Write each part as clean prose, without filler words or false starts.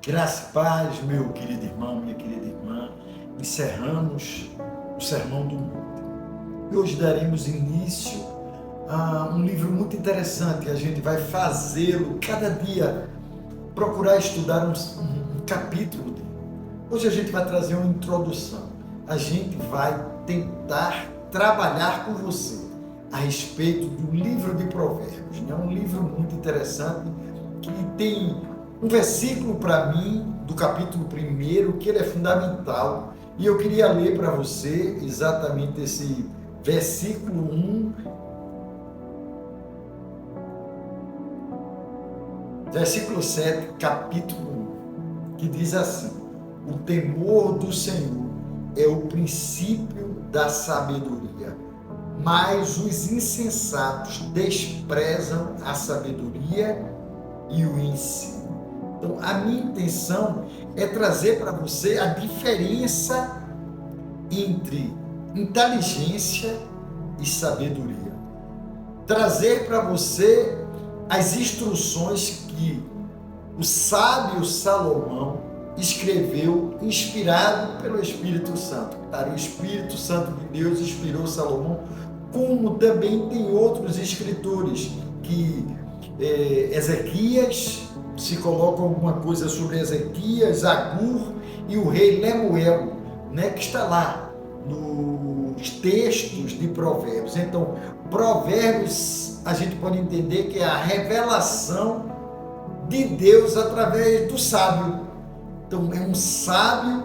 Graça e paz, meu querido irmão, minha querida irmã. Encerramos o Sermão do Monte. E hoje daremos início a um livro muito interessante. A gente vai fazê-lo cada dia, procurar estudar um capítulo dele. Hoje a gente vai trazer uma introdução. A gente vai tentar trabalhar com você a respeito do livro de Provérbios. É um livro muito interessante que tem um versículo para mim, do capítulo 1, que ele é fundamental, e eu queria ler para você exatamente esse versículo 1, versículo 7, capítulo 1, que diz assim: o temor do Senhor é o princípio da sabedoria, mas os insensatos desprezam a sabedoria e o ensino. Então, a minha intenção é trazer para você a diferença entre inteligência e sabedoria. Trazer para você as instruções que o sábio Salomão escreveu, inspirado pelo Espírito Santo. O Espírito Santo de Deus inspirou Salomão, como também tem outros escritores que Ezequias, se coloca alguma coisa sobre Ezequias, Agur e o rei Lemuel, que está lá nos textos de Provérbios. Então, Provérbios a gente pode entender que é a revelação de Deus através do sábio. Então, é um sábio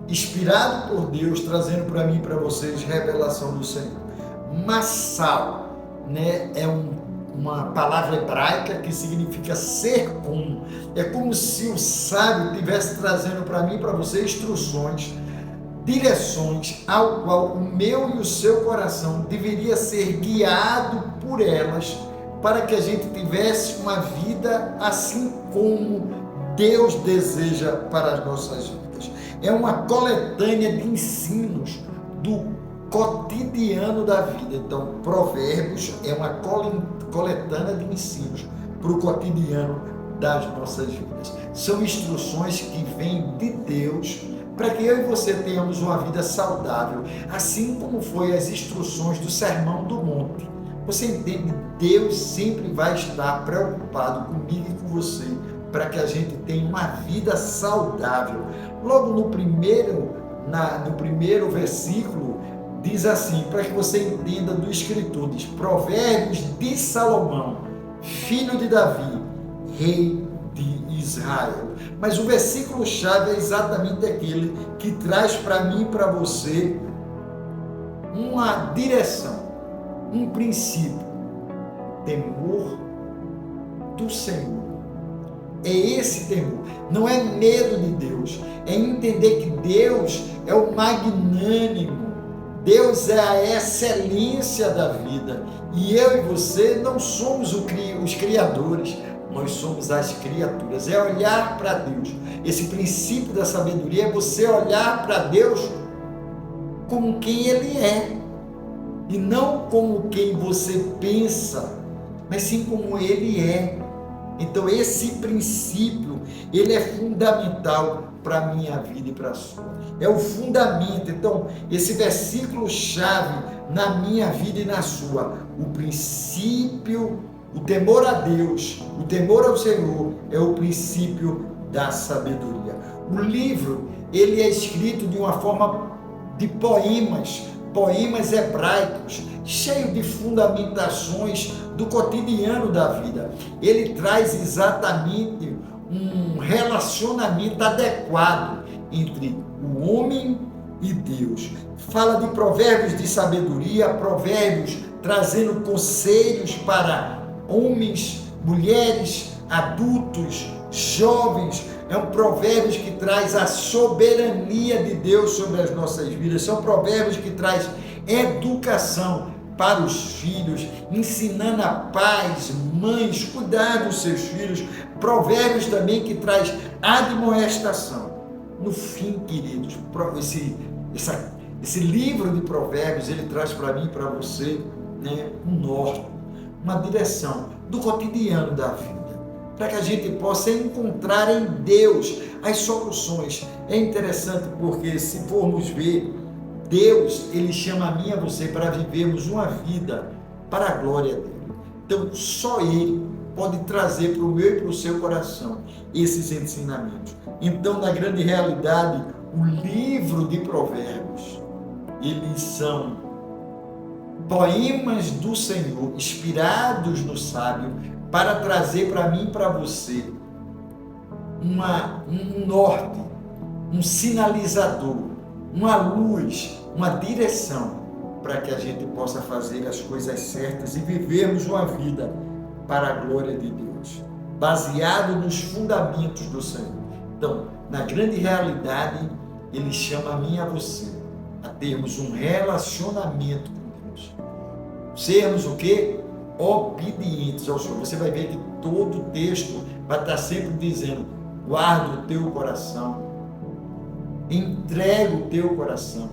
inspirado por Deus, trazendo para mim e para vocês revelação do Senhor. Massal, é uma palavra hebraica que significa ser como. É como se o sábio estivesse trazendo para mim e para você instruções, direções ao qual o meu e o seu coração deveria ser guiado por elas, para que a gente tivesse uma vida assim como Deus deseja para as nossas vidas. É uma coletânea de ensinos do cotidiano da vida. Então, Provérbios é uma coletânea de ensinos para o cotidiano das nossas vidas. São instruções que vêm de Deus para que eu e você tenhamos uma vida saudável, assim como foi as instruções do Sermão do Monte. Você entende? Deus sempre vai estar preocupado comigo e com você para que a gente tenha uma vida saudável. Logo no primeiro versículo, diz assim, para que você entenda do escritor, diz: Provérbios de Salomão, filho de Davi, rei de Israel. Mas o versículo-chave é exatamente aquele que traz para mim e para você uma direção, um princípio: temor do Senhor. É esse temor, não é medo de Deus, é entender que Deus é o magnânimo, Deus é a excelência da vida, e eu e você não somos os criadores, nós somos as criaturas. É olhar para Deus. Esse princípio da sabedoria é você olhar para Deus como quem Ele é, e não como quem você pensa, mas sim como Ele é. Então esse princípio, ele é fundamental para a minha vida e para a sua. É o fundamento. Então, esse versículo-chave na minha vida e na sua, o princípio, o temor a Deus, o temor ao Senhor, é o princípio da sabedoria. O livro, ele é escrito de uma forma de poemas hebraicos, cheio de fundamentações do cotidiano da vida. Ele traz exatamente um relacionamento adequado entre o homem e Deus. Fala de provérbios de sabedoria, provérbios trazendo conselhos para homens, mulheres, adultos, jovens. É um provérbios que traz a soberania de Deus sobre as nossas vidas. São provérbios que traz educação para os filhos, ensinando a pais, mães, cuidar dos seus filhos. Provérbios também que traz admoestação. No fim, queridos, esse livro de provérbios, ele traz para mim e para você um norte, uma direção do cotidiano da vida. para que a gente possa encontrar em Deus as soluções. É interessante porque, se formos ver, Deus, Ele chama a mim e a você para vivermos uma vida para a glória dEle. Então, só Ele pode trazer para o meu e para o seu coração esses ensinamentos. Então, na grande realidade, o livro de Provérbios, eles são poemas do Senhor, inspirados no sábio, para trazer para mim e para você um norte, um sinalizador, uma luz, uma direção, para que a gente possa fazer as coisas certas e vivermos uma vida para a glória de Deus, baseado nos fundamentos do Senhor. Então, na grande realidade, Ele chama a mim e a você a termos um relacionamento com Deus. Sermos o quê? Obedientes ao Senhor. Você vai ver que todo o texto vai estar sempre dizendo: guarda o teu coração, entrega o teu coração,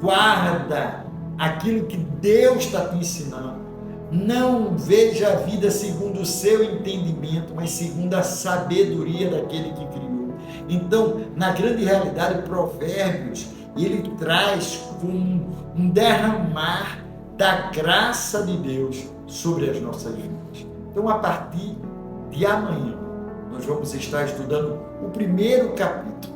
guarda aquilo que Deus está te ensinando. Não veja a vida segundo o seu entendimento, mas segundo a sabedoria daquele que criou. Então, na grande realidade, Provérbios, ele traz um derramar da graça de Deus sobre as nossas vidas. Então, a partir de amanhã, nós vamos estar estudando o primeiro capítulo.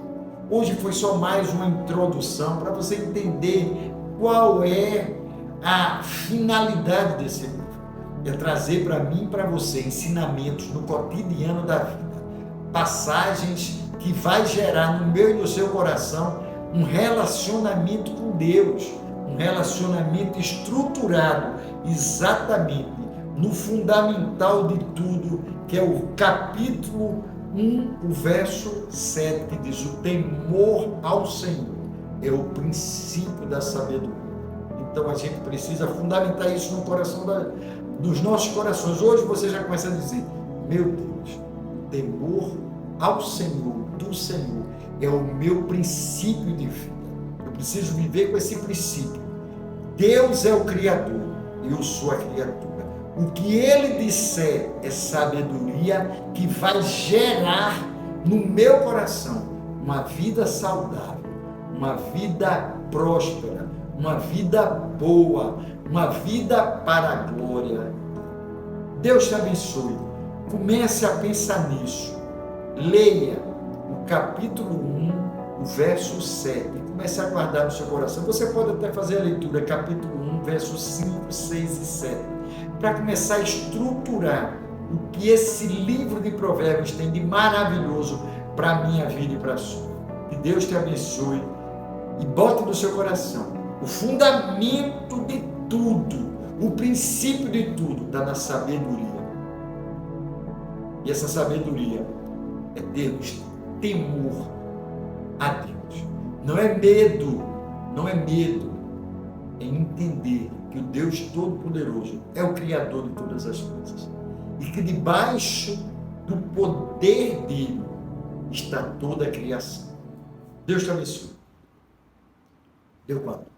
Hoje foi só mais uma introdução para você entender qual é a finalidade desse livro. É trazer para mim e para você ensinamentos no cotidiano da vida, passagens que vai gerar no meu e no seu coração um relacionamento com Deus, um relacionamento estruturado exatamente no fundamental de tudo, que é o capítulo 1, o verso 7, que diz: o temor ao Senhor é o princípio da sabedoria. Então a gente precisa fundamentar isso no coração dos nossos corações. Hoje você já começa a dizer: meu Deus, o temor ao Senhor, do Senhor, é o meu princípio de vida. Eu preciso viver com esse princípio. Deus é o Criador, eu sou a criatura. O que Ele disser é sabedoria que vai gerar no meu coração uma vida saudável, uma vida próspera, uma vida boa, uma vida para a glória. Deus te abençoe. Comece a pensar nisso. Leia o capítulo 1, o verso 7. Comece a guardar no seu coração. Você pode até fazer a leitura, capítulo 1, versos 5, 6 e 7, para começar a estruturar o que esse livro de Provérbios tem de maravilhoso para a minha vida e para a sua. Que Deus te abençoe e bote no seu coração o fundamento de tudo, o princípio de tudo está na sabedoria. E essa sabedoria é termos temor a Deus. Não é medo, não é medo, é entender que o Deus Todo-Poderoso é o Criador de todas as coisas e que debaixo do poder dele está toda a criação. Deus te abençoe. Deu quanto?